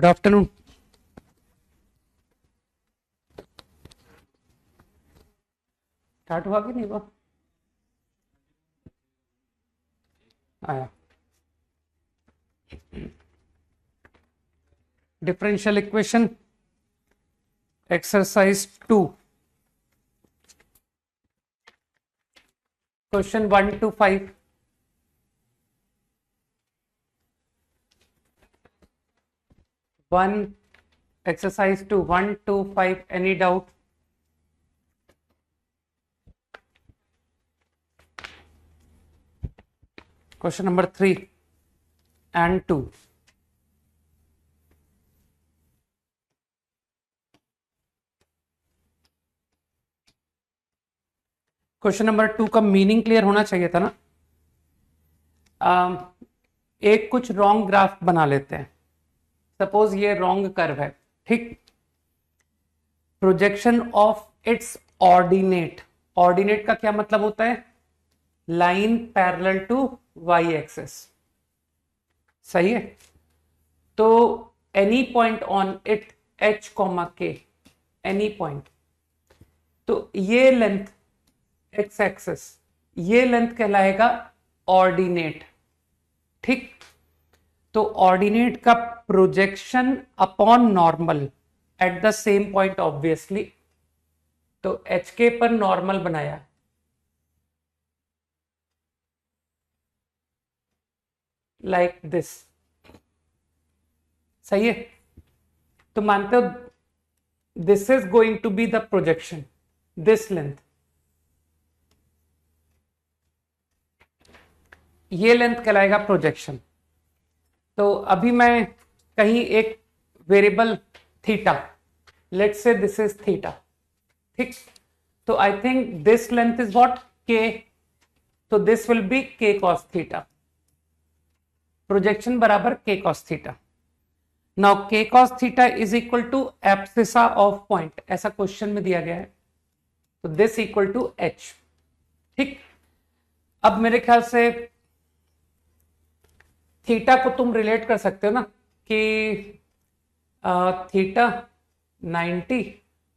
Good afternoon. Start हुआ कि नहीं हुआ? आया। Differential equation exercise 2 question 1 to 5। One exercise 2 1 to 5। Any doubt? Question number 3 and 2। Question number 2 का मीनिंग क्लियर होना चाहिए था ना। एक कुछ रॉन्ग ग्राफ बना लेते हैं। सपोज ये रॉन्ग कर्व है, ठीक। Projection of its ordinate. Ordinate का क्या मतलब होता है? Line parallel to Y axis. सही है। तो any point on it H comma K, any point, तो ये लेंथ एक्स एक्सिस, ये लेंथ कहलाएगा ऑर्डिनेट, ठीक। तो ऑर्डिनेट का projection upon normal at the same point obviously, तो एच के पर नॉर्मल बनाया, लाइक दिस। सही है। तो मानते हो this is going to be the projection, this length, ये लेंथ कहलाएगा प्रोजेक्शन। तो अभी मैं कहीं एक variable theta, let's say this is theta, ठीक। तो I think this length is what? K. तो this will be K cos theta. Projection बराबर K cos theta. Now K cos theta is equal to abscissa of point, ऐसा question में दिया गया है। तो दिस इक्वल टू एच, ठीक। अब मेरे ख्याल से थीटा को तुम रिलेट कर सकते हो ना कि थीटा 90,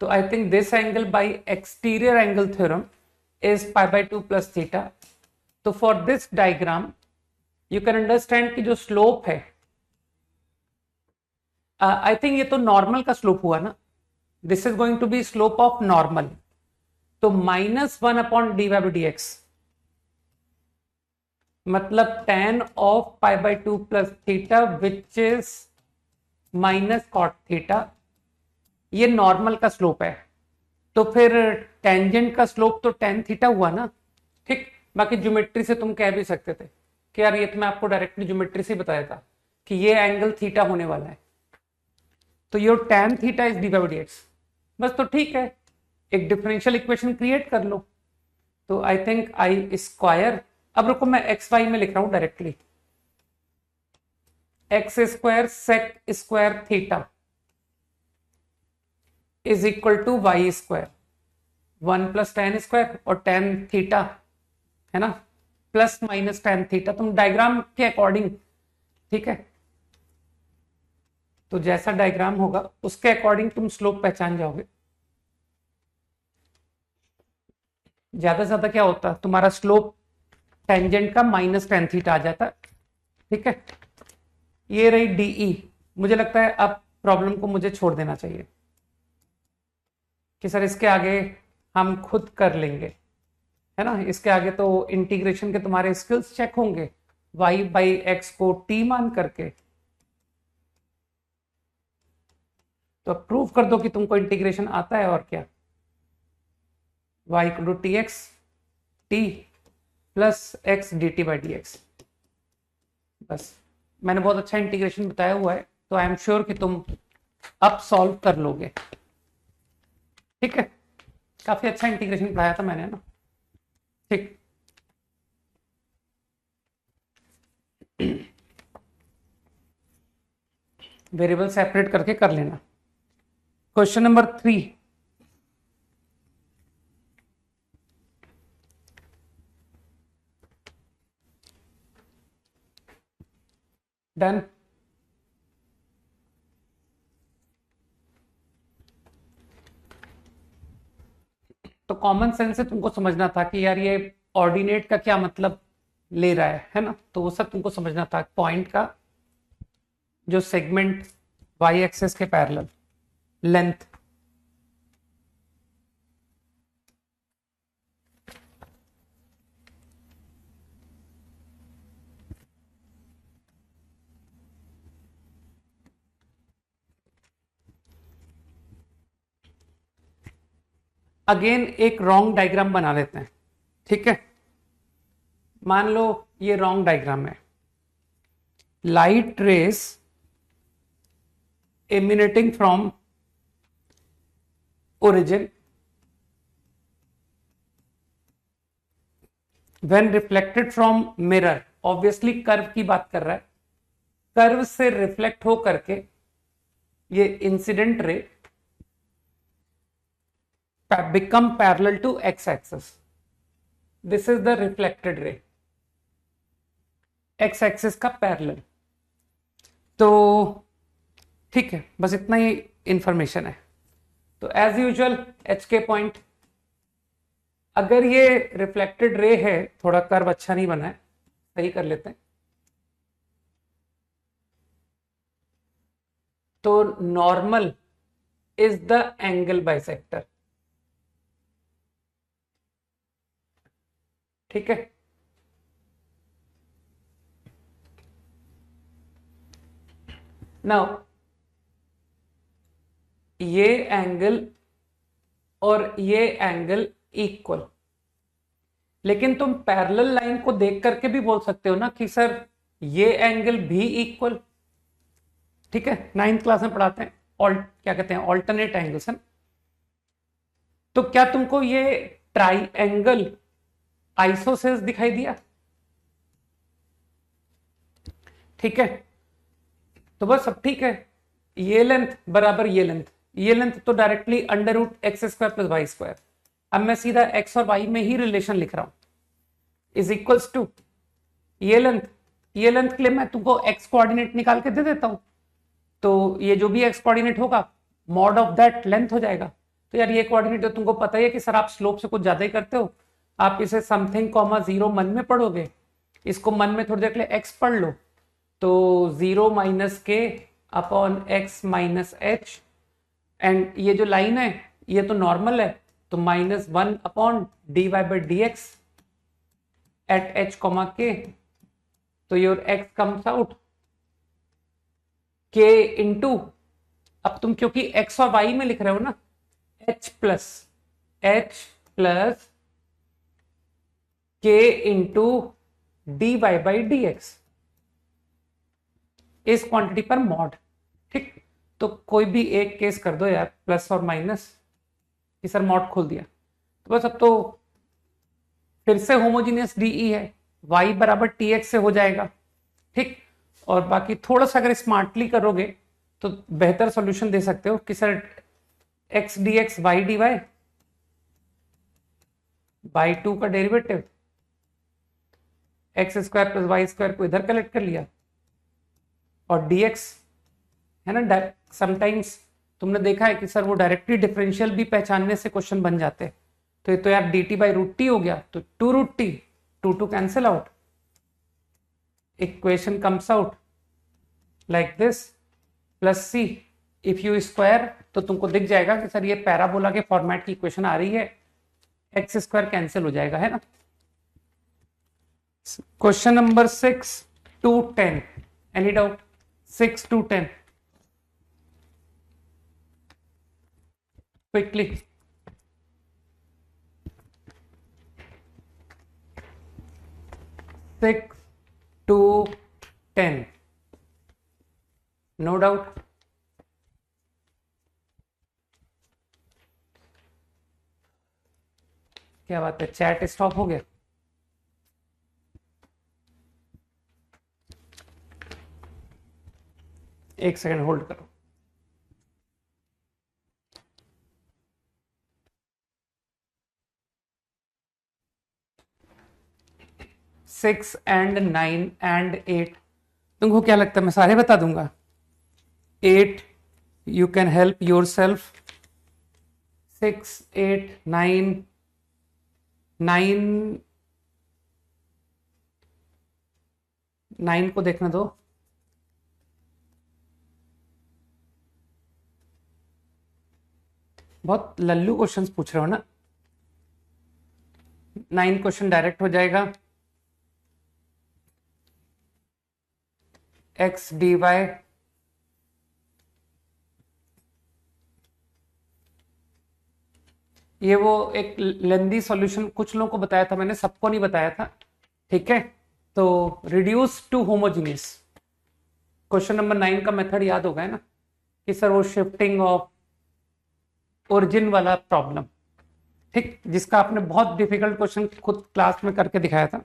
तो I think this angle by exterior angle theorem is pi by 2 plus theta. तो for this diagram you can understand कि जो स्लोप है, आई थिंक ये तो नॉर्मल का स्लोप हुआ ना, this is going to be slope of normal. तो -1 upon D Y by D X, मतलब tan of pi by 2 plus theta which is minus cot theta, ये नॉर्मल का स्लोप है। तो फिर टेंजेंट का स्लोप तो tan थीटा हुआ ना, ठीक। बाकी ज्योमेट्री से तुम कह भी सकते थे कि यार ये तो मैं आपको डायरेक्टली ज्योमेट्री से बताया था कि ये एंगल थीटा होने वाला है, तो your tan theta is D by D X. बस, तो ठीक है, एक डिफरेंशियल इक्वेशन क्रिएट कर लो। तो आई थिंक आई स्क्वायर, अब रुको मैं एक्स वाई में लिख रहा हूं directly, X square sec square theta is equal to Y square, 1 plus tan square और tan थीटा है ना, प्लस माइनस tan थीटा, तुम डायग्राम के अकॉर्डिंग, ठीक है। तो जैसा डायग्राम होगा उसके अकॉर्डिंग तुम स्लोप पहचान जाओगे। ज्यादा से ज्यादा क्या होता है, तुम्हारा स्लोप टेंजेंट का माइनस tan थीटा आ जाता है, ठीक है। ये रही डीई। मुझे लगता है अब प्रॉब्लम को मुझे छोड़ देना चाहिए कि सर इसके आगे हम खुद कर लेंगे, है ना। इसके आगे तो इंटीग्रेशन के तुम्हारे स्किल्स चेक होंगे, y बाई एक्स को t मान करके। तो प्रूव कर दो कि तुमको इंटीग्रेशन आता है, और क्या, y equal to T X T plus X D T by D X. बस, मैंने बहुत अच्छा इंटीग्रेशन बताया हुआ है, तो आई एम श्योर कि तुम अब सॉल्व कर लोगे, ठीक है। काफी अच्छा इंटीग्रेशन बताया था मैंने ना, ठीक। वेरिएबल सेपरेट करके कर लेना। Question number 3, done. तो कॉमन सेंस से तुमको समझना था कि यार ये ऑर्डिनेट का क्या मतलब ले रहा है ना, तो वो सब तुमको समझना था। पॉइंट का जो सेगमेंट वाई एक्सिस के पैरेलल लेंथ, अगेन एक रॉन्ग डायग्राम बना लेते हैं, ठीक है। मान लो ये रॉन्ग डायग्राम है, light rays emanating from origin when reflected from mirror, obviously curve की बात कर रहा है, कर्व से रिफ्लेक्ट हो करके ये incident ray become parallel to x axis. This is the reflected ray, x axis का पैरेलल। तो ठीक है, बस इतना ही इंफॉर्मेशन है। तो एज यूजुअल एच के पॉइंट, अगर ये रिफ्लेक्टेड रे है, थोड़ा कर्व अच्छा नहीं बना है, सही कर लेते हैं। तो normal is the angle bisector, ठीक है। नाउ ये एंगल और ये एंगल इक्वल, लेकिन तुम पैरेलल लाइन को देख करके भी बोल सकते हो ना कि सर ये एंगल भी इक्वल, ठीक है। 9th क्लास में पढ़ाते हैं क्या कहते हैं, ऑल्टरनेट एंगल्स है। तो क्या तुमको ये ट्राइएंगल आइसोसेल्स दिखाई दिया, ठीक है। तो बस अब ठीक है, ये लेंथ बराबर ये लेंथ, ये लेंथ तो directly under root X square plus Y square. अब मैं सीधा एक्स और वाई में ही रिलेशन लिख रहा हूं, इज इक्वल्स टू ये लेंथ, ये लेंथ के लिए मैं तुमको एक्स कोऑर्डिनेट निकाल के दे देता हूं, तो ये जो भी एक्स कोऑर्डिनेट होगा मॉड ऑफ दैट लेंथ हो जाएगा। तो यार ये कोऑर्डिनेट तो तुमको पता ही है कि सर आप स्लोप से कुछ ज्यादा ही करते हो, आप इसे समथिंग कॉमा 0 मन में पढ़ोगे, इसको मन में थोड़ी देर के लिए एक्स पढ़ लो, तो 0 माइनस के upon x minus H, and ये जो लाइन है ये तो नॉर्मल है, तो -1 upon dy by D X at H comma K, तो your X comes out K into, अब तुम क्योंकि एक्स और वाई में लिख रहे हो ना, h plus K into D Y by D X इस क्वांटिटी पर मॉड, ठीक। तो कोई भी एक केस कर दो यार, प्लस और माइनस, कि सर मॉड खोल दिया, तो बस अब तो फिर से होमोजीनियस डीई है, y बराबर टी एक्स से हो जाएगा, ठीक। और बाकी थोड़ा सा अगर स्मार्टली करोगे तो बेहतर सॉल्यूशन दे सकते हो कि sir X D X Y D Y by 2 का derivative X square plus Y square को इधर कलेक्ट कर लिया, और dx है ना, समटाइम्स तुमने देखा है कि सर वो डायरेक्टली डिफरेंशियल भी पहचानने से क्वेश्चन बन जाते हैं। तो ये तो यार dt बाई रूट टी हो गया, तो 2 root T, 2 cancel out, equation comes out like this plus C, if you square तो तुमको दिख जाएगा कि सर ये पैराबोला के फॉर्मेट की इक्वेशन आ रही है, एक्स स्क्वायर कैंसिल हो जाएगा, है ना। Question number 6 to 10, any doubt? 6 to 10 quickly. 6 to 10, no doubt. क्या बात है, चैट स्टॉप हो गया? एक सेकंड होल्ड करो। सिक्स एंड 9 एंड 8, तुमको क्या लगता है मैं सारे बता दूंगा? 8 you can help your self, 6 8 9 9 9 को देखने दो। बहुत लल्लू क्वेश्चंस पूछ रहे हो ना। 9 क्वेश्चन डायरेक्ट हो जाएगा। एक्स डी वाई ये वो एक लेंदी सॉल्यूशन कुछ लोगों को बताया था मैंने, सबको नहीं बताया था, ठीक है। तो reduce to homogeneous, question number 9 का मेथड याद होगा ना कि सर वो शिफ्टिंग ऑफ ओरिजिन वाला प्रॉब्लम, ठीक, जिसका आपने बहुत डिफिकल्ट क्वेश्चन खुद क्लास में करके दिखाया था।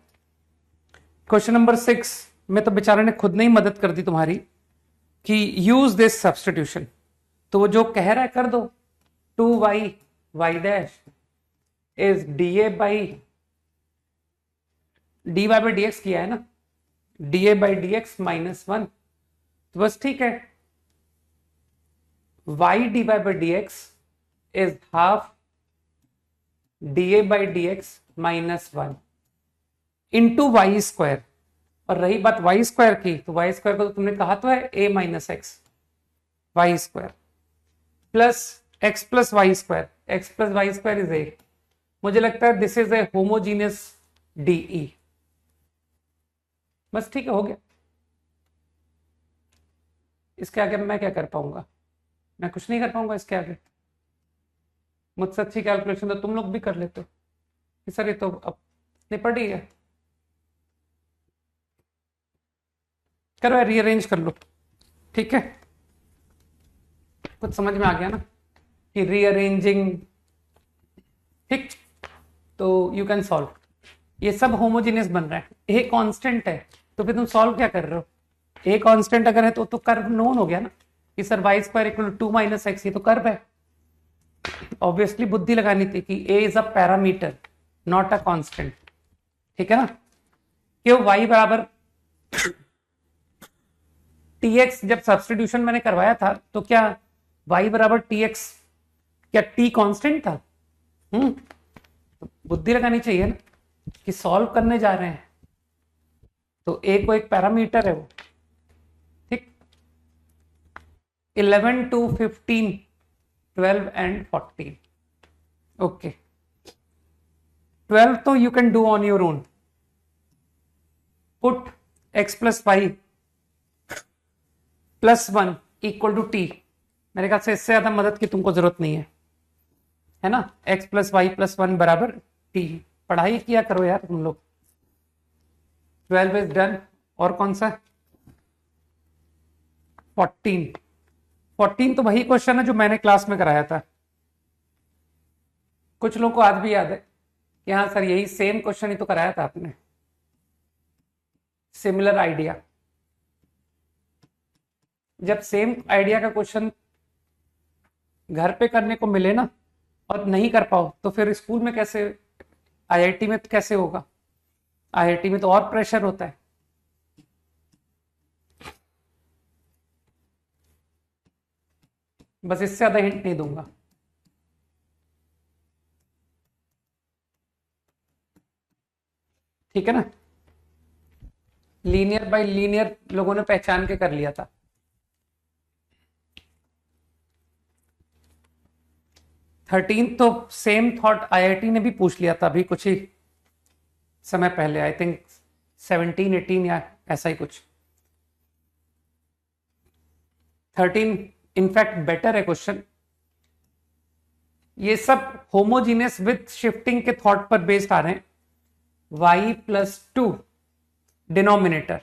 क्वेश्चन नंबर 6 में तो बेचारे ने खुद नहीं मदद कर दी तुम्हारी कि यूज दिस सब्सटीट्यूशन, तो वो जो कह रहा है कर दो। 2y y dash is dA by dy by dx किया है ना, dA बाई dx -1, तो बस ठीक है। y dy by dx is half dA by dx -1 into Y square. और रही बात वाई स्क्वायर की, तो वाई स्क्वायर को तो तुमने कहा तो है a minus X Y square plus X plus Y square, X plus Y square is A. मुझे लगता है this is a homogeneous DE. बस ठीक है, हो गया। इसके आगे मैं क्या कर पाऊंगा? मैं कुछ नहीं कर पाऊंगा इसके आगे। मुझसे अच्छी कैलकुलेशन तो तुम लोग भी कर लेते हो कि सर ये तो अब निपट ही है। करो, रीअरेंज कर लो, ठीक है। कुछ समझ में आ गया ना कि रीअरेंजिंग, ठीक, तो यू कैन सॉल्व। ये सब होमोजीनियस बन रहा है, ए कांस्टेंट है, तो फिर तुम सॉल्व क्या कर रहे हो? ए कांस्टेंट अगर है तो कर्व नोन हो गया ना कि sir Y square equal to 2 - x, ये तो कर्व है। ऑब्वियसली बुद्धि लगानी थी कि A is a parameter not a constant, ठीक है ना। क्यों y बराबर tx, जब सब्स्टिट्यूशन मैंने करवाया था तो क्या y बराबर tx, क्या t कांस्टेंट था? तो बुद्धि लगानी चाहिए ना कि सॉल्व करने जा रहे हैं, तो a को एक पैरामीटर है वो, ठीक। 11 to 15 12 and 14, ओके। 12 तो you can do on your own, put x plus Y plus 1 equal to T. मेरे ख्याल से इससे ज्यादा मदद की तुमको जरूरत नहीं है ना। x प्लस वाई प्लस 1 बराबर टी। पढ़ाई किया करो यार तुम लोग। 12 इज डन। और कौन सा? 14 तो वही क्वेश्चन है जो मैंने क्लास में कराया था। कुछ लोगों को आज भी याद है कि हाँ सर यही सेम क्वेश्चन ही तो कराया था आपने। Similar idea. जब सेम आइडिया का क्वेश्चन घर पे करने को मिले ना और नहीं कर पाओ, तो फिर स्कूल में कैसे, आईआईटी में कैसे होगा? आईआईटी में तो और प्रेशर होता है। बस इससे ज्यादा हिंट नहीं दूंगा। ठीक है ना। लीनियर बाय लीनियर लोगों ने पहचान के कर लिया था। थर्टीन तो सेम थॉट आईआईटी ने भी पूछ लिया था अभी कुछ ही समय पहले, आई थिंक 17 18 या ऐसा ही कुछ। 13 इनफैक्ट बेटर है क्वेश्चन। ये सब होमोजीनियस विथ शिफ्टिंग के थॉट पर बेस्ड आ रहे हैं। y प्लस 2 डिनोमिनेटर,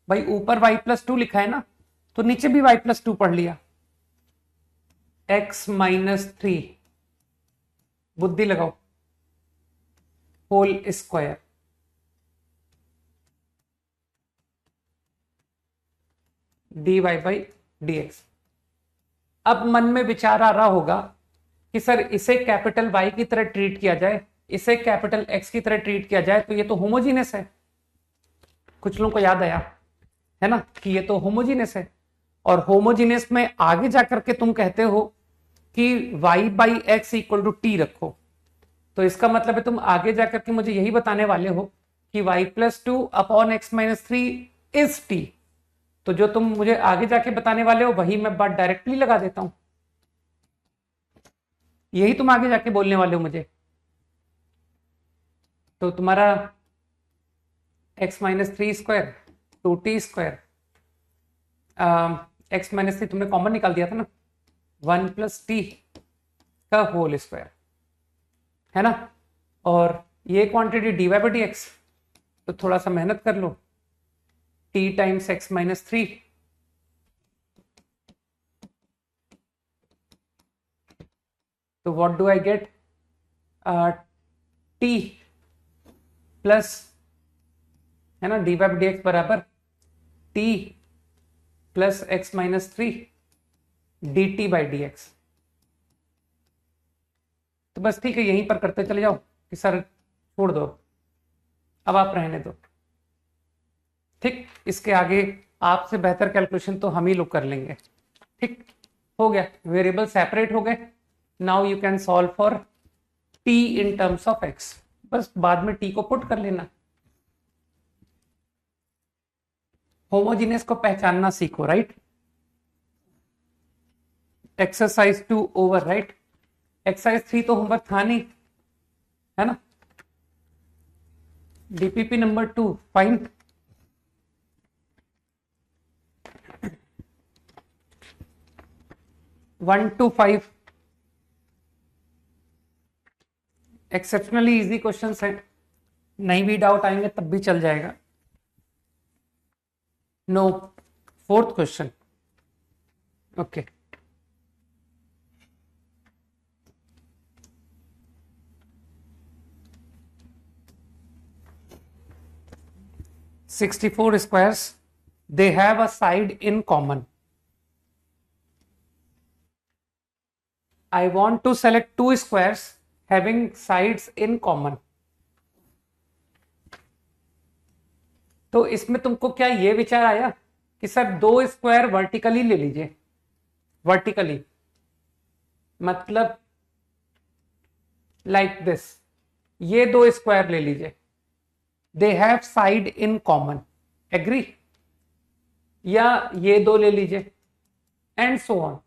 भाई ऊपर y प्लस 2 लिखा है ना, तो नीचे भी y प्लस 2 पढ़ लिया। x माइनस 3, बुद्धि लगाओ, whole square dy by dx। अब मन में विचार आ रहा होगा कि सर इसे कैपिटल Y की तरह ट्रीट किया जाए, इसे कैपिटल X की तरह ट्रीट किया जाए, तो ये तो होमोजीनियस है। कुछ लोगों को याद आया है ना कि ये तो होमोजीनियस है। और होमोजीनियस में आगे जाकर के तुम कहते हो कि y by X equal to T रखो। तो इसका मतलब है तुम आगे जाकर के मुझे यही बताने वाले हो कि y+2 upon x-3 is t। तो जो तुम मुझे आगे जाके बताने वाले हो वही मैं बात डायरेक्टली लगा देता हूं, यही तुम आगे जाके बोलने वाले हो मुझे। तो तुम्हारा x-3² 2t², x-3 तुमने कॉमन निकाल दिया था ना, 1+t का होल स्क्वायर, है ना। और ये क्वांटिटी dy/dx, तो थोड़ा सा मेहनत कर लो, t टाइम्स x-3, तो what do I get, t plus, है ना, dy/dx बराबर t प्लस x-3 dt/dx। तो बस ठीक है, यहीं पर करते चले जाओ कि सर छोड़ दो, अब आप रहने दो, ठीक। इसके आगे आपसे बेहतर कैलकुलेशन तो हम ही लोग कर लेंगे, ठीक। हो गया, वेरिएबल सेपरेट हो गए। Now you can solve for t in terms of x, बस बाद में t को पुट कर लेना। होमोजीनियस को पहचानना सीखो, right. Exercise 2 over, right. Exercise 3 तो होमवर्क था नहीं, है ना। DPP number 2 fine. One two 5 exceptionally easy question है, नहीं भी डाउट आएंगे तब भी चल जाएगा। No, fourth question, okay. $64 squares, they have a side in common. I want to select two squares having sides in common. तो इसमें तुमको क्या ये विचार आया कि सर दो स्क्वायर वर्टिकली ले लीजिए, वर्टिकली मतलब लाइक दिस, ये दो स्क्वायर ले लीजिए, they have side in common, agree, या ये दो ले लीजिए एंड सो ऑन।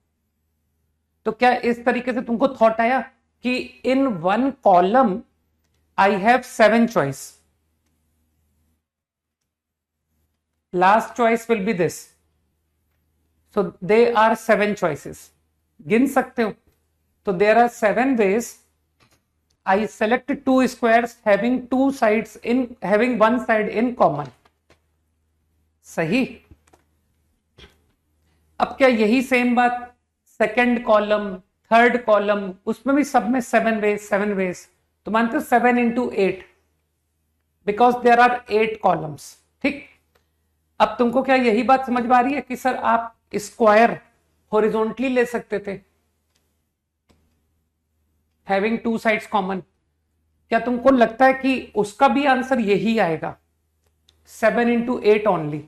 तो क्या इस तरीके से तुमको थॉट आया कि in one column I have 7 choice, last choice will be this, so they are 7 choices, गिन सकते हो। तो there are 7 ways I select two squares having two sides in having one side in common, सही। अब क्या यही same बात second column, third column, उसमें भी सब में 7 वेज, तो मानते हो 7 into 8 because there are 8 columns, ठीक। अब तुमको क्या यही बात समझ में आ रही है कि सर आप स्क्वायर हॉरिजॉन्टली ले सकते थे हैविंग टू साइड्स कॉमन, क्या तुमको लगता है कि उसका भी आंसर यही आएगा 7 into 8 ओनली?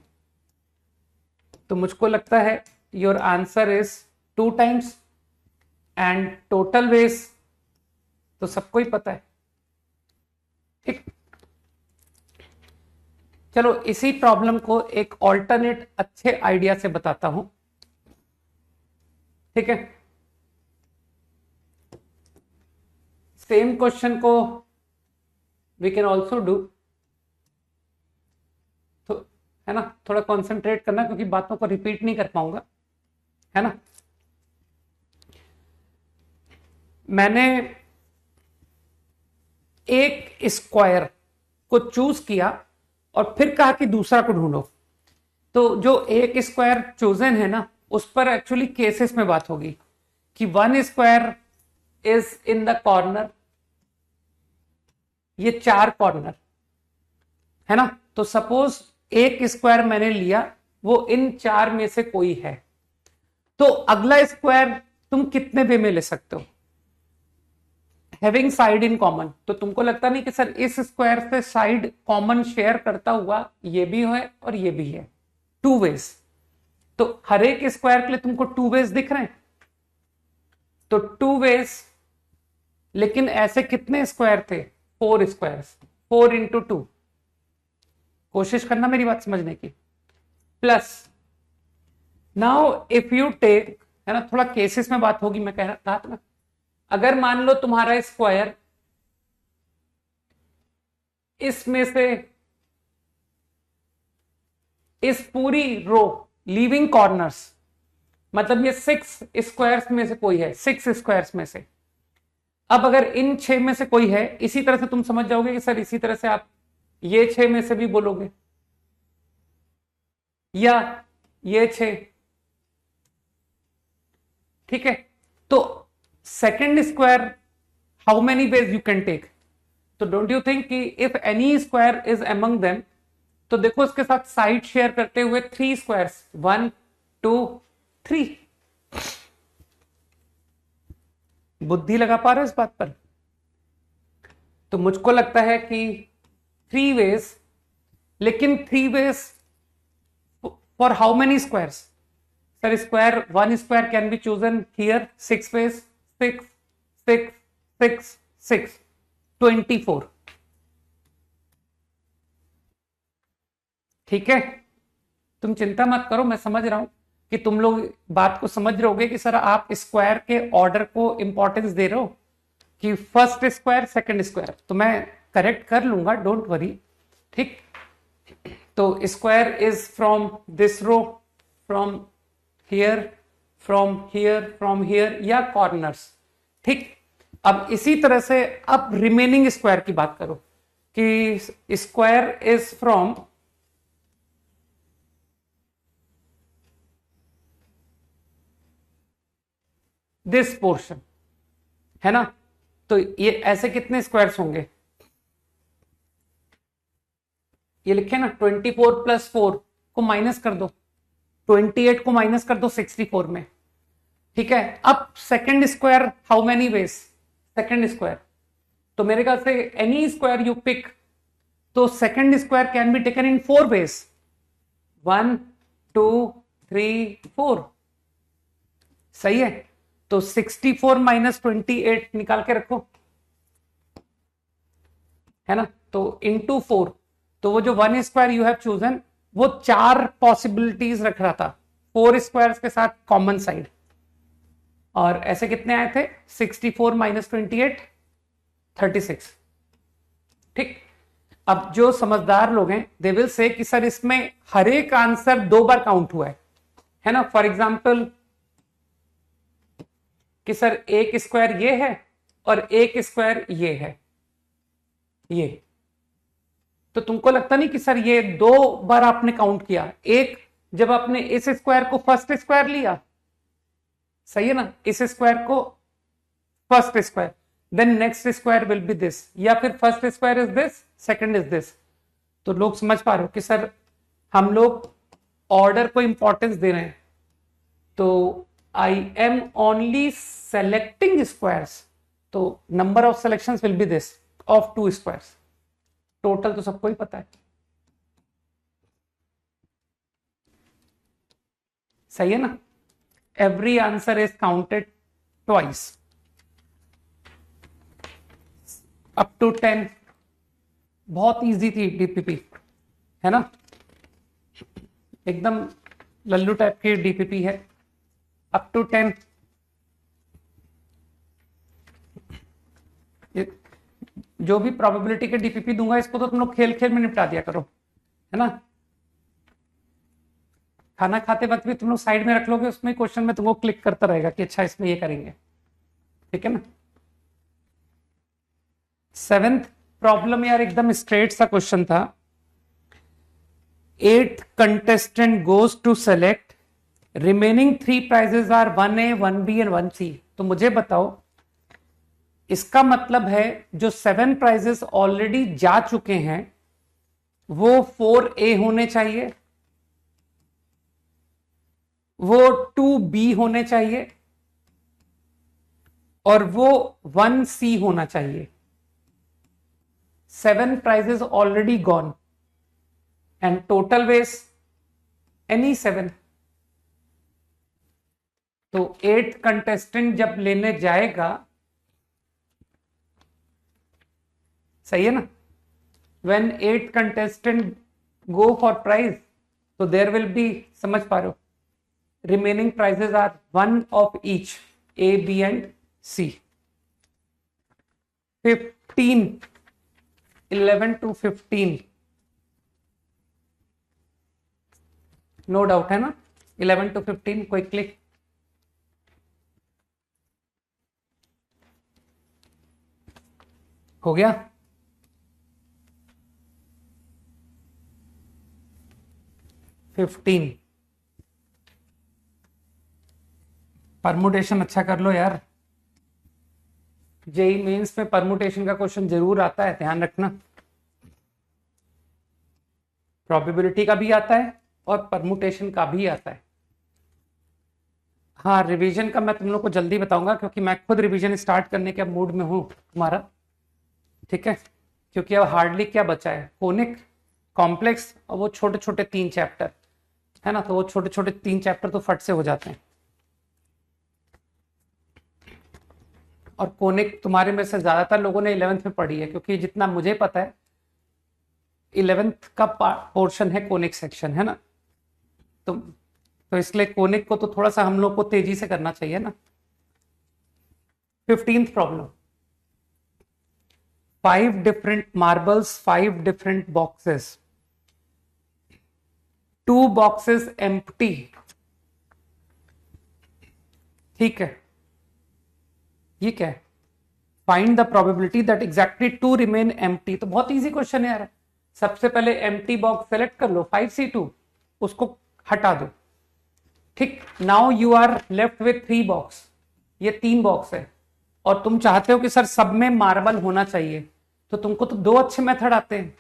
तो मुझको लगता है your answer is 2 times and total ways तो सबको ही पता है, ठीक। चलो इसी प्रॉब्लम को एक ऑल्टरनेट अच्छे आइडिया से बताता हूं, ठीक है। सेम क्वेश्चन को वी कैन ऑल्सो डू, तो है ना, थोड़ा कॉन्सेंट्रेट करना क्योंकि बातों को रिपीट नहीं कर पाऊंगा, है ना। मैंने एक स्क्वायर को चूज किया और फिर कहा कि दूसरा को ढूंढो। तो जो एक स्क्वायर चोजन है ना, उस पर एक्चुअली केसेस में बात होगी कि one square is in the corner, ये 4 कॉर्नर है ना। तो सपोज एक स्क्वायर मैंने लिया, वो इन 4 में से कोई है, तो अगला स्क्वायर तुम कितने वे में ले सकते हो हैविंग साइड इन कॉमन। तो तुमको लगता नहीं कि सर इस स्क्वायर से साइड कॉमन शेयर करता हुआ ये भी है और ये भी है, 2 वेज। तो हर एक स्क्वायर के लिए तुमको 2 वेज दिख रहे हैं, तो 2 वेज लेकिन ऐसे कितने स्क्वायर थे? 4 स्क्वायर्स, 4 इंटू 2। कोशिश करना मेरी बात समझने की। Plus now if you take, है ना, थोड़ा केसेस में बात होगी, मैं कह रहा था ना, अगर मान लो तुम्हारा स्क्वायर इसमें से इस पूरी रो लीविंग कॉर्नर्स, मतलब ये 6 स्क्वायर्स में से कोई है, 6 स्क्वायर्स में से। अब अगर इन 6 में से कोई है, इसी तरह से तुम समझ जाओगे कि सर इसी तरह से आप ये 6 में से भी बोलोगे, या ये 6। ठीक है, तो second square how many ways you can take? तो डोंट यू थिंक कि if any square is among them, तो देखो इसके साथ साइड शेयर करते हुए 3 स्क्वायर्स, 1 2 3। बुद्धि लगा पा रहे हो इस बात पर? तो मुझको लगता है कि 3 वेज, लेकिन 3 ways for how many squares? Sir square, 1 square can be chosen here 6 ways, 6 6 6 6 24। ठीक है, तुम चिंता मत करो, मैं समझ रहा हूं कि तुम लोग बात को समझ रहे होगे कि सर आप स्क्वायर के ऑर्डर को इंपॉर्टेंस दे रहे हो कि फर्स्ट स्क्वायर सेकंड स्क्वायर, तो मैं करेक्ट कर लूंगा, डोंट वरी। ठीक, तो square is from this row, from here, from here, from here, या कॉर्नर्स। ठीक, अब इसी तरह से अब रिमेनिंग स्क्वायर की बात करो कि square is from this portion, है ना। तो ये ऐसे कितने स्क्वायर्स होंगे? ये लिखे ना, 24 प्लस 4 को माइनस कर दो, 28 को माइनस कर दो 64 में। ठीक है, अब second square how many ways? Second square, तो मेरे ख्याल से एनी स्क्वायर यू पिक, तो second square can be taken in 4 ways, 1 2 3 4। सही है, तो 64 माइनस 28 निकाल के रखो, है ना, तो इंटू 4। तो वो जो 1 स्क्वायर यू हैव चूजन, वो 4 पॉसिबिलिटीज रख रहा था, 4 स्क्वायर्स के साथ कॉमन साइड। और ऐसे कितने आए थे? 64 माइनस 28 36। ठीक, अब जो समझदार लोग हैं दे विल से कि सर इसमें हर एक आंसर 2 बार काउंट हुआ है ना। फॉर एग्जाम्पल कि सर एक स्क्वायर ये है और एक स्क्वायर ये है, ये, तो तुमको लगता नहीं कि सर ये 2 बार आपने काउंट किया? एक जब आपने इस स्क्वायर को फर्स्ट स्क्वायर लिया, सही है ना, इस स्क्वायर को first square, then next square will be this, या फिर first square is this, second is this. तो लोग समझ पा रहे हो कि सर हम लोग ऑर्डर को इंपॉर्टेंस दे रहे हैं। तो I am only selecting squares, तो number of selections will be this of 2 squares. Total तो सबको ही पता है, सही है ना। Every answer is counted twice up to 10। बहुत इजी थी डीपीपी, है ना, एकदम लल्लू टाइप की डीपीपी है, अप टू 10। जो भी प्रोबेबिलिटी के डीपीपी दूंगा इसको तो तुम लोग खेल खेल में निपटा दिया करो, है ना। खाना खाते वक्त भी तुम लोग साइड में रख लोगे, उसमें क्वेश्चन में तुमको क्लिक करता रहेगा कि अच्छा इसमें ये करेंगे, ठीक है ना। 7th प्रॉब्लम यार एकदम स्ट्रेट सा क्वेश्चन था। 8 contestant goes to select, remaining 3 prizes are 1A 1B and 1C। तो मुझे बताओ, इसका मतलब है जो 7 प्राइजेस ऑलरेडी जा चुके हैं वो 4A होने चाहिए, वो 2B होने चाहिए, और वो 1C होना चाहिए। 7 prizes already gone and total weighs any 7। तो 8 कंटेस्टेंट जब लेने जाएगा सही है ना। When 8 contestant go for prize, तो देयर विल बी, समझ पा रहे हो, remaining prizes are 1 of each, A, B and C. 15, 11 to 15, no doubt है ना। 11 to 15 क्विकली। हो गया। फिफ्टीन, परमुटेशन अच्छा कर लो यार, जेई मेंस में परमुटेशन का क्वेश्चन जरूर आता है, ध्यान रखना। प्रोबेबिलिटी का भी आता है और परमुटेशन का भी आता है। हाँ, रिवीजन का मैं तुम लोग को जल्दी बताऊंगा, क्योंकि मैं खुद रिवीजन स्टार्ट करने के मूड में हूं तुम्हारा, ठीक है। क्योंकि अब हार्डली क्या बचा है, कोनिक, कॉम्प्लेक्स और वो छोटे छोटे 3 चैप्टर है ना, तो वो छोटे छोटे 3 चैप्टर तो फट से हो जाते हैं। और कोनिक तुम्हारे में से ज्यादातर लोगों ने 11th में पढ़ी है, क्योंकि जितना मुझे पता है 11th का पोर्शन है कोनिक सेक्शन, है ना। तो इसलिए कोनिक को तो थोड़ा सा हम लोग को तेजी से करना चाहिए ना। 15th problem, 5 different marbles, 5 different boxes, 2 boxes empty, ठीक है। ये क्या है, find the probability that exactly 2 remain empty. तो बहुत इजी क्वेश्चन है यार। सबसे पहले एम्प्टी बॉक्स सेलेक्ट कर लो, 5C2, उसको हटा दो, ठीक। Now you are left with 3 box, ये 3 बॉक्स है, और तुम चाहते हो कि सर सब में मार्बल होना चाहिए, तो तुमको तो 2 अच्छे मेथड आते हैं।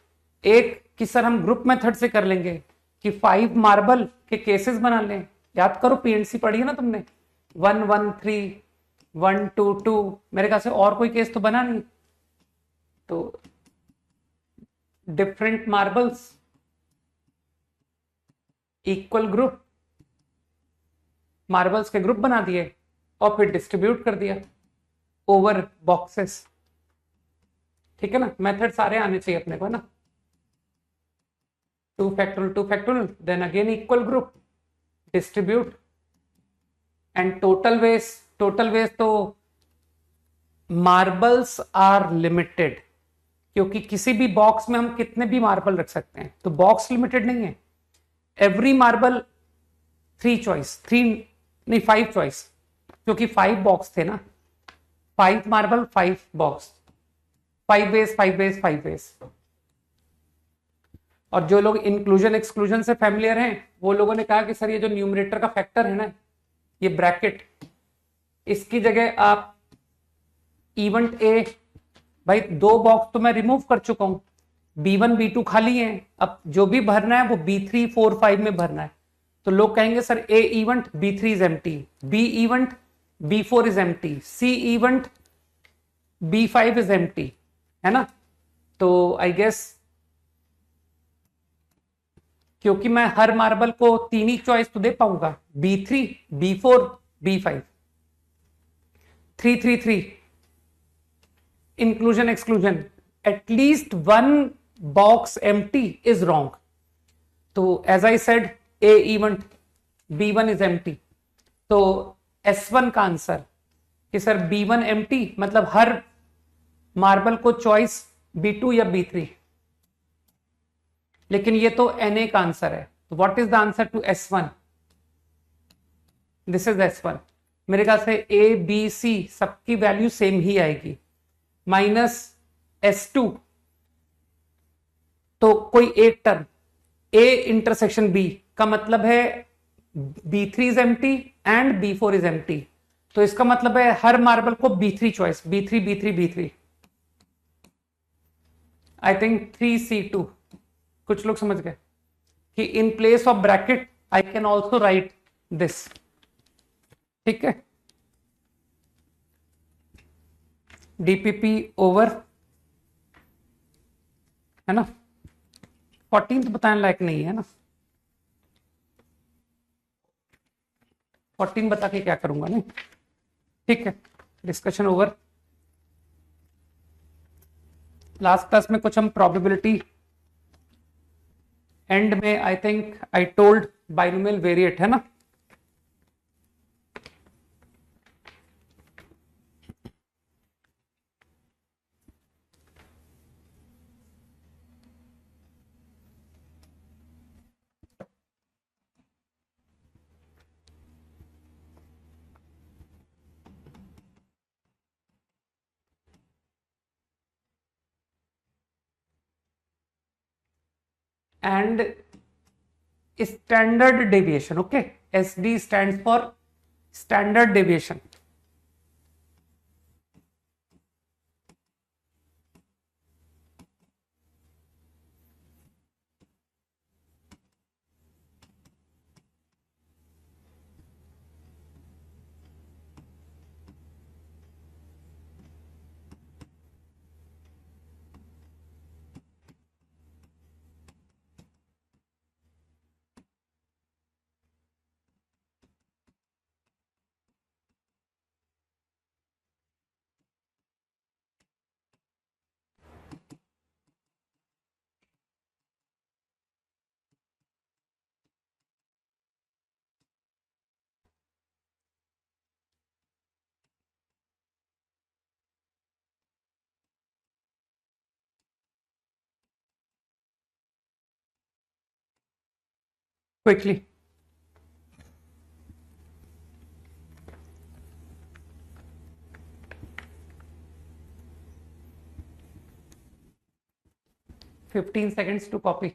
एक कि सर हम ग्रुप मेथड से कर लेंगे, कि 5 मार्बल के केसेस बना लें। याद करो, पीएनसी पढ़ी है ना तुमने, 1 1 3, 1 2 2, मेरे ख्याल से और कोई केस तो बना नहीं। तो different marbles, equal group, marbles के ग्रुप बना दिए और फिर डिस्ट्रीब्यूट कर दिया ओवर बॉक्सेस, ठीक है ना। मेथड सारे आने चाहिए अपने को, है ना। 2 factorial 2 factorial, then again equal group, distribute and total waste। total waste तो मार्बल्स आर लिमिटेड, क्योंकि किसी भी बॉक्स में हम कितने भी मार्बल रख सकते हैं, तो बॉक्स लिमिटेड नहीं है। एवरी मार्बल 3 चॉइस, 3 नहीं 5 चॉइस, क्योंकि 5 बॉक्स थे ना, 5 marble 5 box, 5 ways 5 ways 5 ways. और जो लोग इंक्लूजन एक्सक्लूजन से फैमिलियर हैं, वो लोगों ने कहा कि सर ये जो न्यूमरेटर का फैक्टर है ना, ये ब्रैकेट, इसकी जगह आप इवेंट ए, भाई 2 बॉक्स तो मैं रिमूव कर चुका हूं, B1 B2 खाली है, अब जो भी भरना है वो B3 4 5 में भरना है। तो लोग कहेंगे sir A event B3 is empty, B event B4 is empty, C event B5 is empty, है ना। तो आई गेस क्योंकि मैं हर मार्बल को 3 ही चॉइस तो दे पाऊंगा, B3 B4 B5, 3 3 3, inclusion exclusion, at least 1 box empty is wrong. तो as I said A event B1 is empty, तो S1 का आंसर कि सर B1 एम्प्टी मतलब हर मार्बल को चॉइस B2 या B3, लेकिन ये तो Na का आंसर है। तो what is the answer to S1? This is S1। मेरे ख्याल से A B C सबकी वैल्यू सेम ही आएगी, माइनस S2, तो कोई एक टर्म A इंटरसेक्शन B का मतलब है B3 is empty and B4 is empty, तो इसका मतलब है हर मार्बल को B3 choice, B3 B3 B3। I think 3C2, कुछ लोग समझ गए कि in place of bracket I can also right this, ठीक है। डीपीपी ओवर, है ना। 14th बताने लायक नहीं है ना, 14 बता के क्या करूंगा, नहीं, ठीक है। Discussion over. लास्ट क्लास में कुछ हम प्रोबेबिलिटी एंड में I think I told binomial variate है ना, and standard deviation. Okay, S D stand for standard deviation. Quickly, 15 seconds to copy.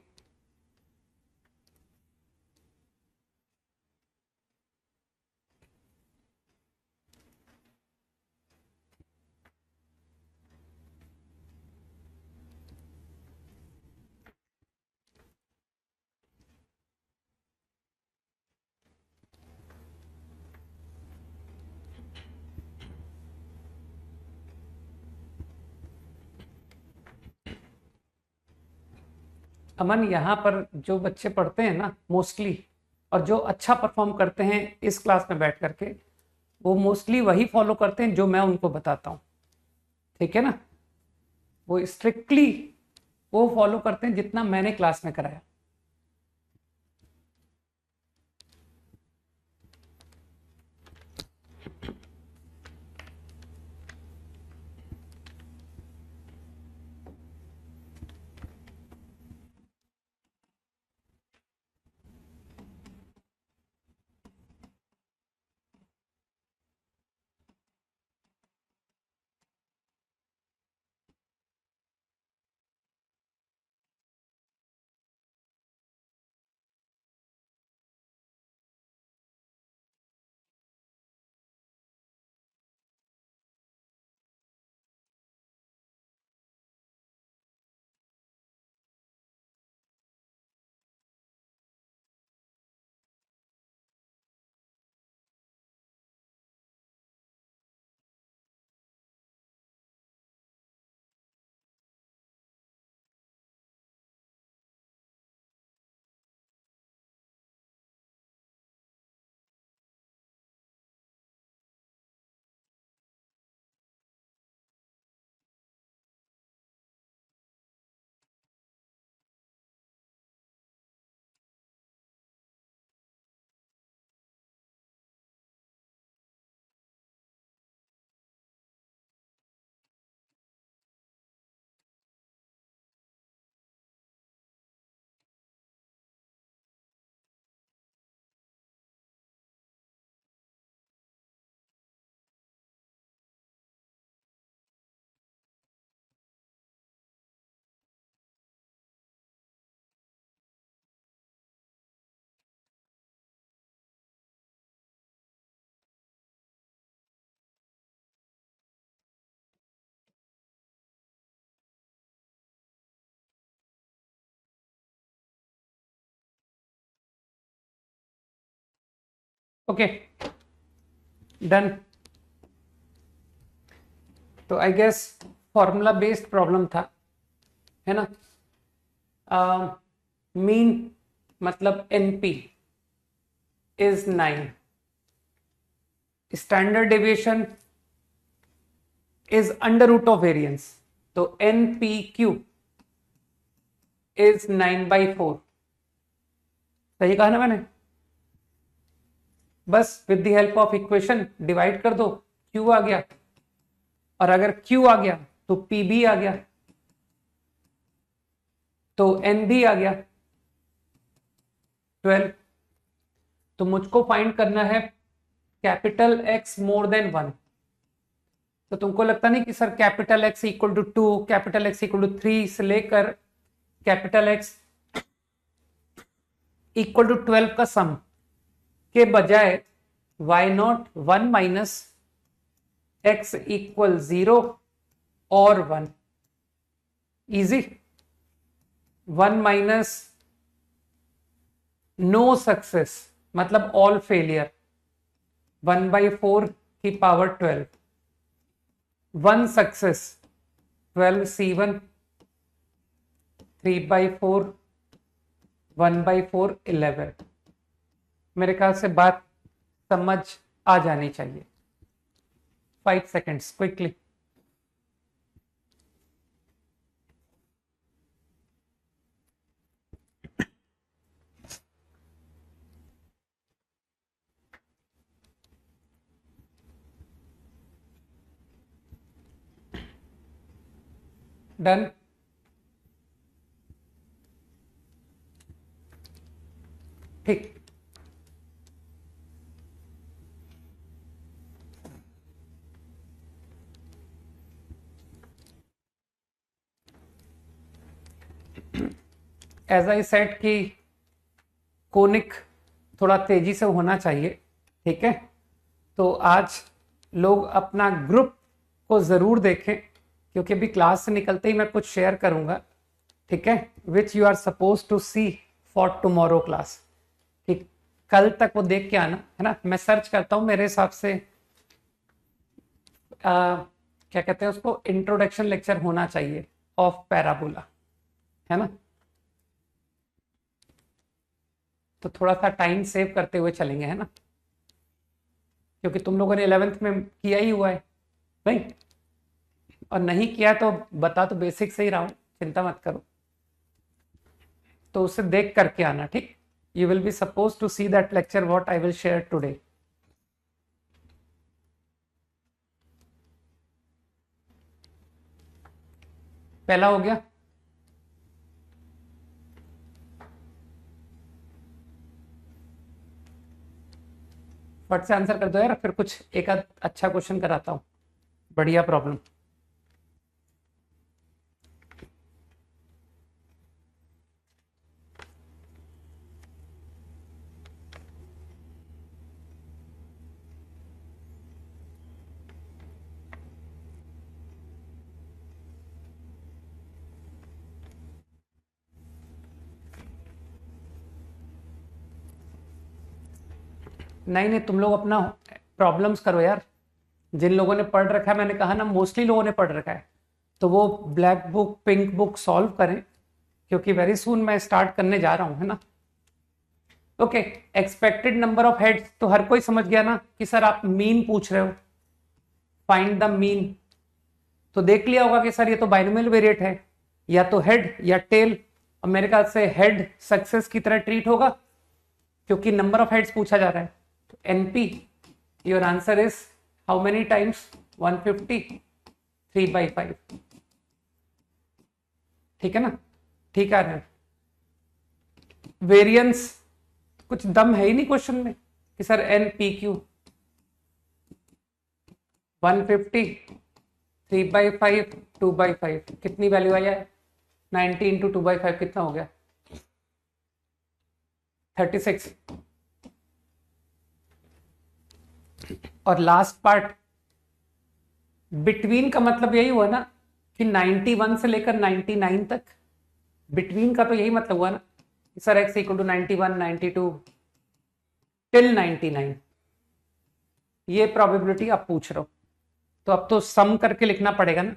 अमन, यहाँ पर जो बच्चे पढ़ते हैं ना मोस्टली, और जो अच्छा परफॉर्म करते हैं इस क्लास में बैठ करके, वो मोस्टली वही फॉलो करते हैं जो मैं उनको बताता हूँ. ठीक है ना, वो स्ट्रिक्टली वो फॉलो करते हैं जितना मैंने क्लास में कराया. Okay, done. तो I guess formula based problem था, है ना. मीन मतलब NP is 9, standard deviation is under root of variance. तो NPQ इज 9/4। सही कहा ना मैंने? बस with the help of equation divide कर दो, Q आ गया, और अगर Q आ गया तो PB आ गया, तो NB आ गया 12। तो मुझको फाइंड करना है कैपिटल X मोर देन 1। तो तुमको लगता नहीं कि sir capital X equal to 2, capital X equal to 3 से लेकर कैपिटल X इक्वल टू 12 का सम के बजाय y0 1 माइनस x इक्वल 0 और 1, इजी। 1 माइनस नो सक्सेस मतलब ऑल फेलियर, 1/4 की पावर 12, 1 सक्सेस 12C1, 3/4, 1/4 11। मेरे ख्याल से बात समझ आ जानी चाहिए। 5 seconds क्विकली। डन। ठीक, एज आई सेड कि कोनिक थोड़ा तेजी से होना चाहिए, ठीक है? तो आज लोग अपना ग्रुप को जरूर देखें, क्योंकि अभी क्लास से निकलते ही मैं कुछ शेयर करूंगा, ठीक है, which you are suppose to see for tomorrow class. कि कल तक वो देख के आना, है ना? मैं सर्च करता हूँ, मेरे हिसाब से क्या कहते हैं उसको, इंट्रोडक्शन लेक्चर होना चाहिए ऑफ पैराबोला, है ना? तो थोड़ा सा टाइम सेव करते हुए चलेंगे, है ना? क्योंकि तुम लोगों ने 11th में किया ही हुआ है नहीं, और नहीं किया तो बता, तो बेसिक से ही रहा हूं, चिंता मत करो। तो उसे देख करके आना, ठीक? You will be suppose to see that lecture what I will share today. पहला हो गया। फट से आंसर कर दो यार, फिर कुछ एक आध अच्छा क्वेश्चन कराता हूं, बढ़िया प्रॉब्लम। नहीं नहीं, तुम लोग अपना प्रॉब्लम्स करो यार। जिन लोगों ने पढ़ रखा है, मैंने कहा ना मोस्टली लोगों ने पढ़ रखा है, तो वो black book pink book solve करें, क्योंकि वेरी सून मैं स्टार्ट करने जा रहा हूं, है ना? Okay, expected number of heads तो हर कोई समझ गया ना कि सर आप मीन पूछ रहे हो, फाइंड द मीन। तो देख लिया होगा कि सर ये तो बाइनोमियल वेरिएट है, या तो हेड या टेल, और मेरे ख्याल से हेड सक्सेस की तरह ट्रीट होगा, क्योंकि नंबर ऑफ हेड्स पूछा जा रहा है। तो NP, your answer is how many times? 150, 3/5। ठीक है ना? ठीक है। वेरिएंस कुछ दम है ही नहीं क्वेश्चन में कि सर एन पी क्यू 150, 3/5, 2/5, कितनी वैल्यू आई है? 90 इंटू 2/5 कितना हो गया? 36। और लास्ट पार्ट बिटवीन का मतलब यही हुआ ना कि 91 से लेकर 99 तक, बिटवीन का तो यही मतलब हुआ ना कि sir x equal to 91, 92 till 99। ये प्रोबेबिलिटी आप पूछ रहे हो, तो अब तो सम करके लिखना पड़ेगा ना।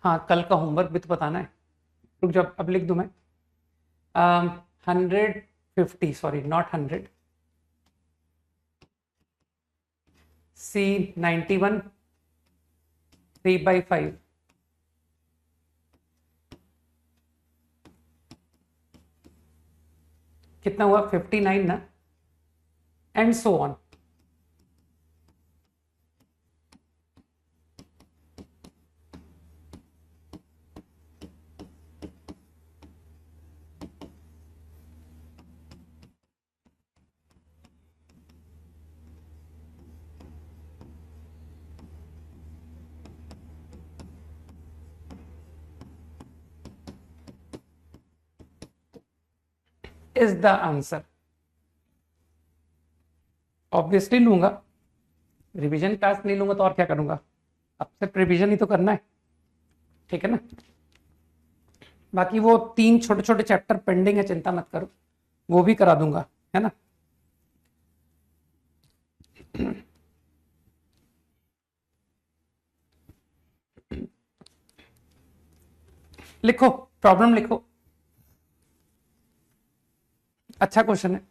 हाँ, कल का होमवर्क भी तो बताना है। रुक जाओ, अब लिख दूं मैं। 150, सॉरी नॉट 100, C 91, 3/5, कितना हुआ 59 ना, and so on. Is the answer. Obviously लूंगा, रिवीजन क्लास नहीं लूंगा तो और क्या करूंगा, अब सिर्फ रिवीजन ही तो करना है, ठीक है ना. बाकी वो 3 छोटे छोटे चैप्टर पेंडिंग है, चिंता मत करो, वो भी करा दूंगा, है ना. लिखो, प्रॉब्लम लिखो. अच्छा क्वेश्चन है.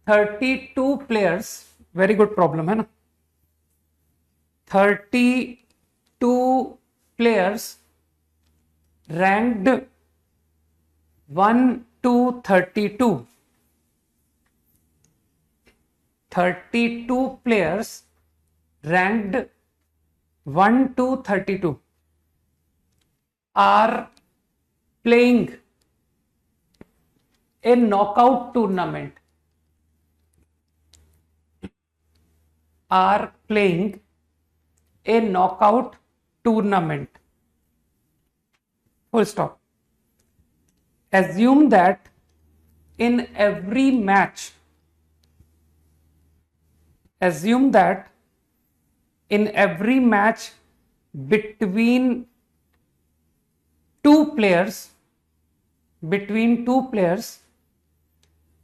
32 प्लेयर्स, वेरी गुड प्रॉब्लम है ना. 32 players ranked 1 to 32. 32 players ranked 1 to 32 are playing a knockout tournament. Are playing a knockout tournament. Full stop. Assume that in every match, assume that in every match between two players,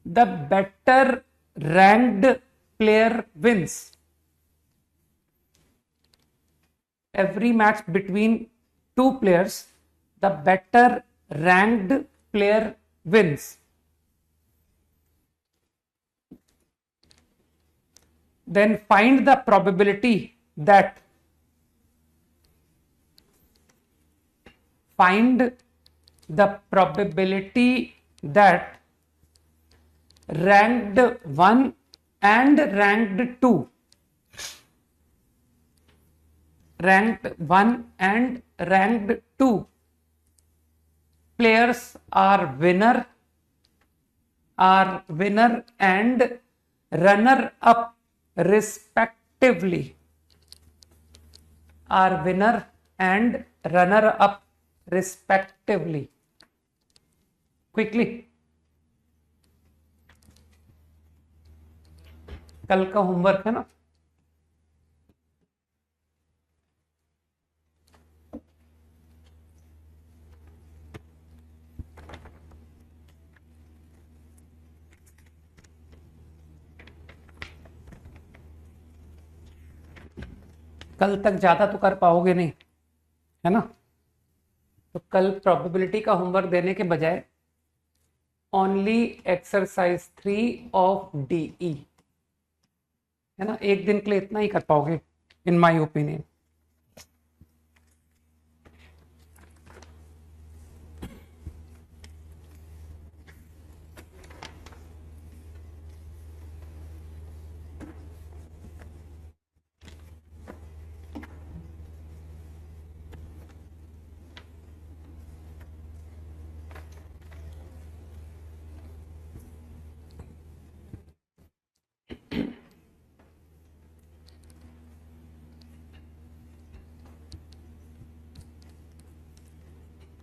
the better ranked player wins. Every match between two players, the better ranked player wins. Then find the probability that ranked 1 and ranked 2 players are winner and runner up respectively. Are winner and runner up respectively. Quickly. कल का homework है ना. कल तक ज्यादा तो कर पाओगे नहीं, है ना. तो कल प्रोबेबिलिटी का होमवर्क देने के बजाय ओनली एक्सरसाइज 3 ऑफ डीई, है ना. एक दिन के लिए इतना ही कर पाओगे इन माय ओपिनियन.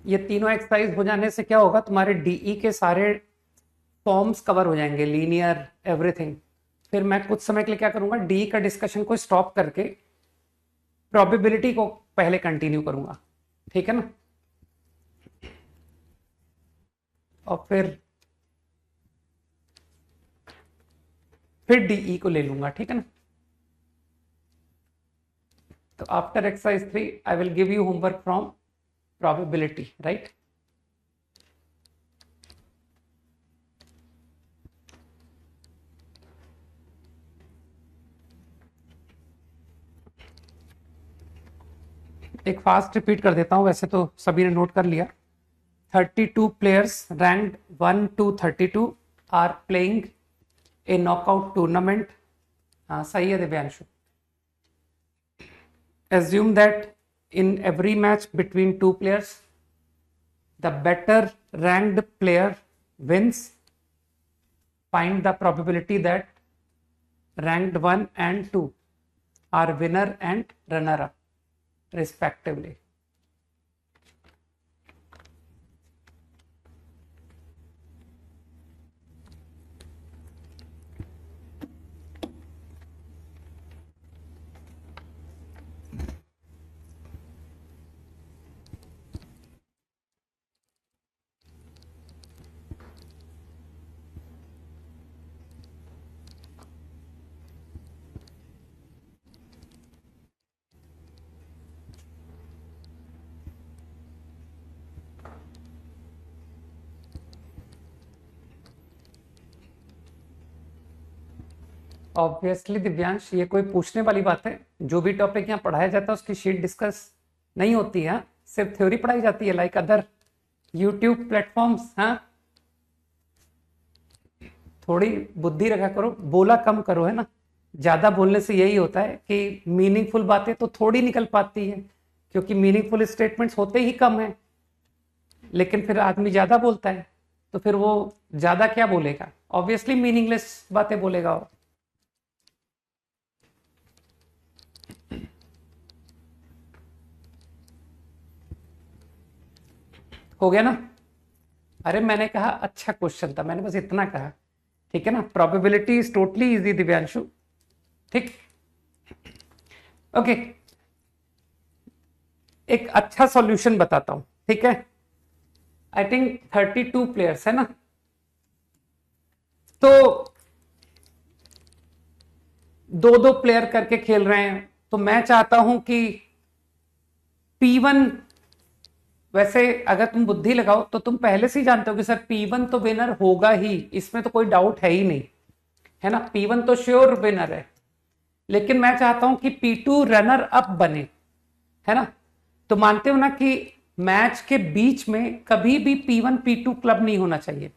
ये तीनों एक्सरसाइज हो जाने से क्या होगा, तुम्हारे डीई के सारे फॉर्म्स कवर हो जाएंगे, लीनियर एवरीथिंग. फिर मैं कुछ समय के लिए क्या करूंगा, डीई का डिस्कशन को स्टॉप करके प्रोबेबिलिटी को पहले कंटिन्यू करूंगा, ठीक है ना. और फिर डीई को ले लूंगा, ठीक है ना. तो after exercise 3 I will give you homework from probability, right? एक फास्ट रिपीट कर देता हूं, वैसे तो सभी ने नोट कर लिया। 32 players ranked 1 to 32 are playing a knockout tournament. हाँ सही है Divyanshu. Assume that in every match between two players, the better ranked player wins. Find the probability that ranked 1 and 2 are winner and runner up respectively. Obviously Divyansh, ये कोई पूछने वाली बात है? जो भी टॉपिक यहाँ पढ़ाया जाता है उसकी शीट डिस्कस नहीं होती है, सिर्फ थ्योरी पढ़ाई जाती है लाइक अदर यूट्यूब प्लेटफॉर्म्स। हाँ, थोड़ी बुद्धि रखा करो, बोला कम करो, है ना। ज्यादा बोलने से यही होता है कि मीनिंगफुल बातें तो थोड़ी निकल पाती है, क्योंकि मीनिंगफुल स्टेटमेंट्स होते ही कम है। लेकिन फिर आदमी ज्यादा बोलता है तो फिर वो ज्यादा क्या बोलेगा? ऑब्वियसली मीनिंगलेस बातें बोलेगा। हो गया ना? अरे मैंने कहा अच्छा क्वेश्चन था, मैंने बस इतना कहा, ठीक है ना। Probability is totally easy Divyanshu, ठीक। ओके, एक अच्छा सॉल्यूशन बताता हूं, ठीक है। आई थिंक 32 प्लेयर्स है ना, तो दो दो प्लेयर करके खेल रहे हैं। तो मैं चाहता हूं कि P1, वैसे अगर तुम बुद्धि लगाओ तो तुम पहले से ही जानते हो कि सर P1 तो विनर होगा ही, इसमें तो कोई डाउट है ही नहीं, है ना। P1 तो श्योर विनर है। लेकिन मैं चाहता हूं कि P2 रनर अप बने, है ना। तो मानते हो ना कि मैच के बीच में कभी भी P1 P2 क्लब नहीं होना चाहिए।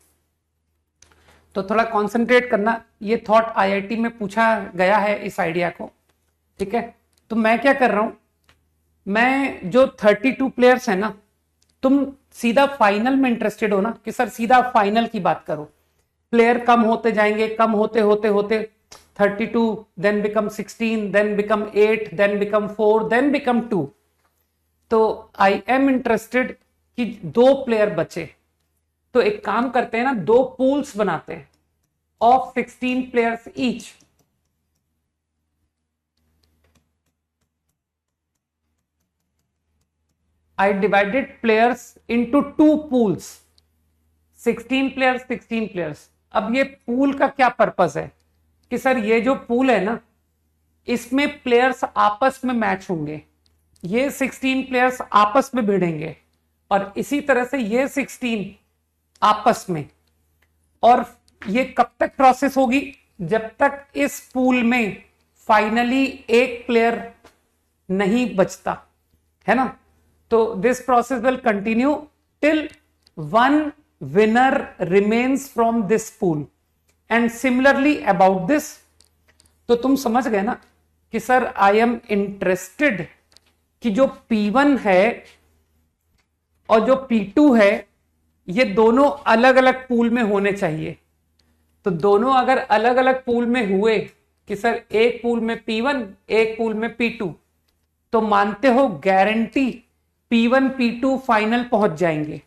तो थोड़ा कंसंट्रेट करना, ये थॉट आईआईटी में पूछा गया है इस आइडिया को, ठीक है। तो मैं क्या कर रहा हूं, मैं जो 32 प्लेयर्स है ना, तुम सीधा फाइनल में इंटरेस्टेड हो ना कि सर सीधा फाइनल की बात करो। प्लेयर कम होते जाएंगे, कम होते होते होते 32, then become 16, then become 8, then become 4, then become 2। तो आई एम इंटरेस्टेड कि 2 प्लेयर बचे। तो एक काम करते हैं ना, 2 पूल्स बनाते हैं of 16 players each. I divided players into 2 pools, 16 players 16 players। अब ये पूल का क्या पर्पस है कि सर ये जो पूल है ना, इसमें प्लेयर्स आपस में मैच होंगे, ये 16 प्लेयर्स आपस में भिड़ेंगे, और इसी तरह से ये 16 आपस में। और ये कब तक प्रोसेस होगी? जब तक इस पूल में फाइनली एक प्लेयर नहीं बचता, है ना। तो this process will continue till 1 winner remains from this pool, and similarly about this. तो तुम समझ गए ना कि सर आई एम इंटरेस्टेड कि जो P1 है और जो P2 है, ये दोनों अलग अलग पूल में होने चाहिए। तो दोनों अगर अलग अलग पूल में हुए कि सर एक पूल में P1, एक पूल में P2, तो मानते हो गारंटी P1 P2 फाइनल पहुंच जाएंगे।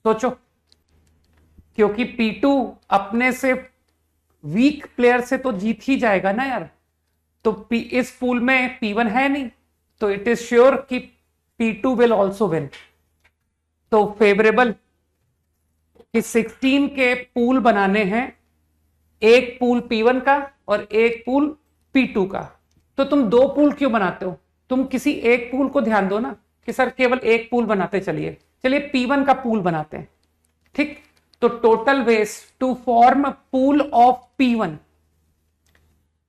सोचो, क्योंकि P2 अपने से वीक प्लेयर से तो जीत ही जाएगा ना यार। तो इस पूल में P1 है नहीं, तो इट इज श्योर कि P2 विल ऑल्सो विन। तो फेवरेबल कि 16 के पूल बनाने हैं, एक पूल P1 का और एक पूल P2 का। तो तुम 2 पूल क्यों बनाते हो? तुम किसी एक पूल को ध्यान दो ना कि सर केवल एक पूल बनाते चलिए P1 का पूल बनाते हैं, ठीक। तो total ways to form pool of P1,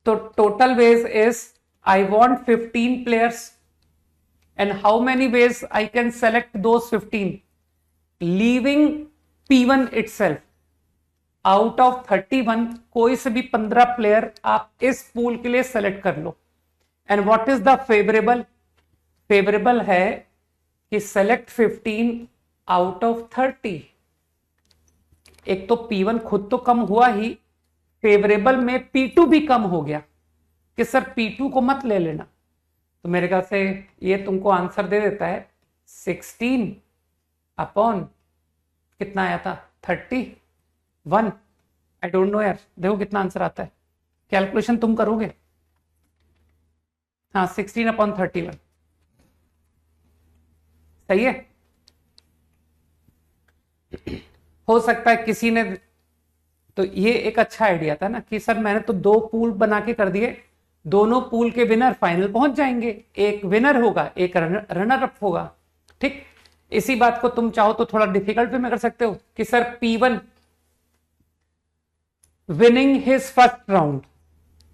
तो total ways is I want 15 players and how many ways I can select those 15, leaving P1 itself. Out of 31 कोई से भी 15 प्लेयर आप इस पूल के लिए सेलेक्ट कर लो. And what is the favourable? Favourable है कि सेलेक्ट 15 आउट ऑफ 30. एक तो P1 खुद तो कम हुआ ही, फेवरेबल में P2 भी कम हो गया कि सर P2 को मत ले लेना. तो मेरे ख्याल से ये तुमको आंसर दे देता है 16 अपॉन कितना आया था 31. आई डोंट नो यार, देखो कितना आंसर आता है. कैलकुलेशन तुम करोगे? हाँ 16 अपॉन 31 सही है. हो सकता है किसी ने, तो ये एक अच्छा आइडिया था ना कि सर मैंने तो 2 पूल बना के कर दिए, दोनों पूल के विनर फाइनल पहुंच जाएंगे, एक विनर होगा एक रनर अप होगा. ठीक, इसी बात को तुम चाहो तो थोड़ा डिफिकल्ट भी में कर सकते हो कि sir P1 winning his first round,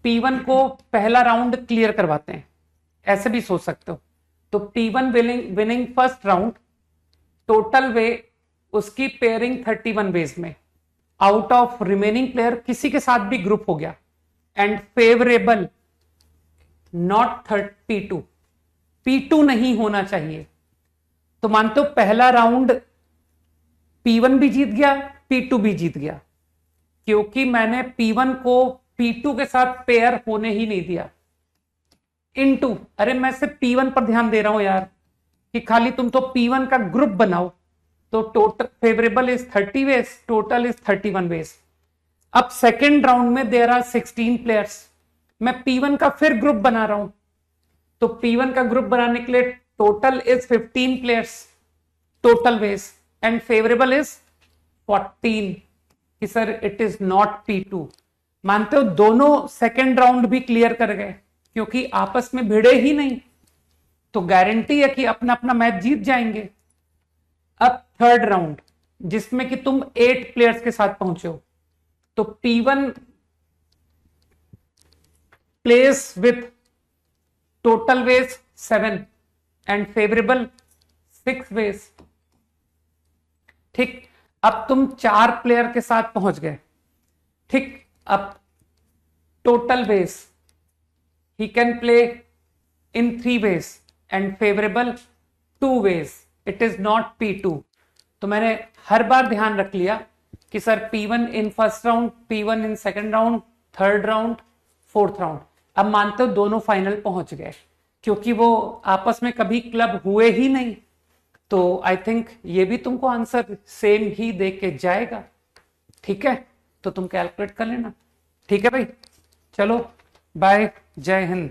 P1 को पहला राउंड क्लियर करवाते हैं, ऐसे भी सोच सकते हो. तो P1 winning first round, total way उसकी पेयरिंग 31 वेज में, आउट ऑफ रिमेनिंग प्लेयर किसी के साथ भी ग्रुप हो गया, and favourable not P2, P2 नहीं होना चाहिए. तो मानते हो पहला राउंड P1 भी जीत गया, P2 भी जीत गया, क्योंकि मैंने P1 को P2 के साथ पेयर होने ही नहीं दिया. इनटू, अरे मैं सिर्फ P1 पर ध्यान दे रहा हूं यार कि खाली तुम तो P1 का ग्रुप बनाओ. तो total favourable is 30 ways, total is 31 ways. अब सेकेंड राउंड में देयर आर 16 प्लेयर्स, मैं P1 का फिर ग्रुप बना रहा हूं. तो P1 का ग्रुप बनाने के लिए total is 15 players, total ways, and favourable is 14 कि sir it is not P2. मानते हो दोनों सेकेंड राउंड भी क्लियर कर गए क्योंकि आपस में भिड़े ही नहीं, तो गारंटी है कि अपना अपना मैच जीत जाएंगे. अब थर्ड राउंड जिसमें कि तुम 8 प्लेयर्स के साथ पहुंचे हो, तो P1 place with total ways 7 and favourable 6 ways. ठीक, अब तुम 4 प्लेयर के साथ पहुंच गए. ठीक, अब total ways he can play in 3 ways and favourable 2 ways, it is not P2. तो मैंने हर बार ध्यान रख लिया कि sir P1 in first round, P1 in second round, third round, fourth round. अब मानते हो दोनों फाइनल पहुंच गए क्योंकि वो आपस में कभी क्लब हुए ही नहीं. तो आई थिंक ये भी तुमको आंसर सेम ही दे के जाएगा. ठीक है, तो तुम कैलकुलेट कर लेना. ठीक है भाई, चलो बाय, जय हिंद.